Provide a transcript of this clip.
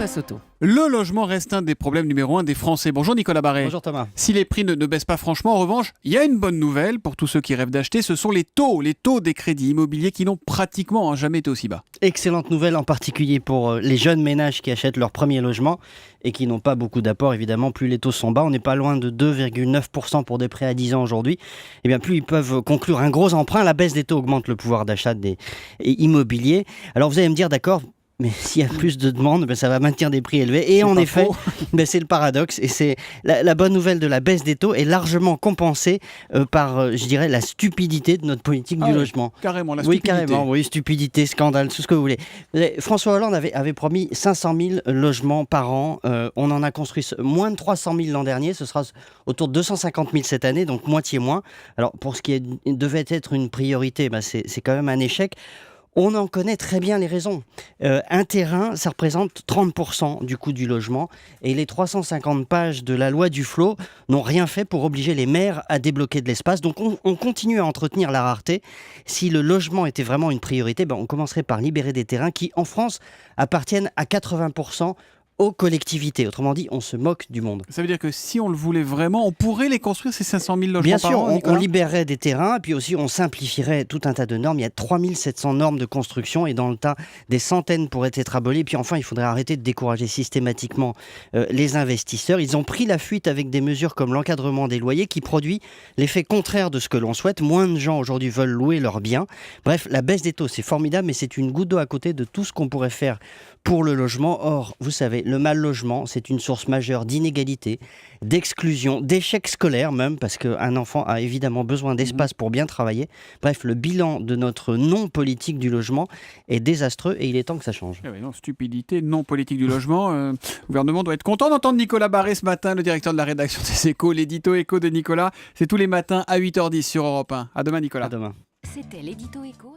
passe auto. Le logement reste un des problèmes numéro 1 des Français. Bonjour Nicolas Barré. Bonjour Thomas. Si les prix ne baissent pas franchement, en revanche, il y a une bonne nouvelle pour tous ceux qui rêvent d'acheter, ce sont les taux des crédits immobiliers qui n'ont pratiquement jamais été aussi bas. Excellente nouvelle en particulier pour les jeunes ménages qui achètent leur premier logement et qui n'ont pas beaucoup d'apport. Évidemment, plus les taux sont bas, on n'est pas loin de 2,9% pour des prêts à 10 ans aujourd'hui. Et bien plus ils peuvent conclure un gros emprunt, la baisse des taux augmente le pouvoir d'achat des immobiliers. Alors vous allez me dire d'accord, mais s'il y a plus de demandes, ça va maintenir des prix élevés. Et en effet, c'est le paradoxe. Et c'est la bonne nouvelle de la baisse des taux est largement compensée par, je dirais, la stupidité de notre politique du logement. Carrément, la stupidité. Oui, carrément. Oui, stupidité, scandale, tout ce que vous voulez. François Hollande avait promis 500 000 logements par an. On en a construit moins de 300 000 l'an dernier. Ce sera autour de 250 000 cette année, donc moitié moins. Alors, pour ce qui devait être une priorité, c'est quand même un échec. On en connaît très bien les raisons. Un terrain, ça représente 30% du coût du logement. Et les 350 pages de la loi Duflot n'ont rien fait pour obliger les maires à débloquer de l'espace. Donc on continue à entretenir la rareté. Si le logement était vraiment une priorité, on commencerait par libérer des terrains qui, en France, appartiennent à 80% aux collectivités. Autrement dit, on se moque du monde. Ça veut dire que si on le voulait vraiment, on pourrait les construire, ces 500 000 logements Bien par sûr, an, on libérerait des terrains, et puis aussi on simplifierait tout un tas de normes. Il y a 3700 normes de construction, et dans le tas, des centaines pourraient être abolies. Et puis enfin, il faudrait arrêter de décourager systématiquement les investisseurs. Ils ont pris la fuite avec des mesures comme l'encadrement des loyers, qui produit l'effet contraire de ce que l'on souhaite. Moins de gens aujourd'hui veulent louer leurs biens. Bref, la baisse des taux, c'est formidable, mais c'est une goutte d'eau à côté de tout ce qu'on pourrait faire pour le logement. Or, vous savez, le mal logement, c'est une source majeure d'inégalité, d'exclusion, d'échecs scolaires même, parce qu'un enfant a évidemment besoin d'espace pour bien travailler. Bref, le bilan de notre non-politique du logement est désastreux et il est temps que ça change. Stupidité, non-politique du logement. Le gouvernement doit être content d'entendre Nicolas Barré ce matin, le directeur de la rédaction des Échos, l'édito Écho de Nicolas. C'est tous les matins à 8h10 sur Europe 1. À demain Nicolas. À demain. C'était l'édito Écho.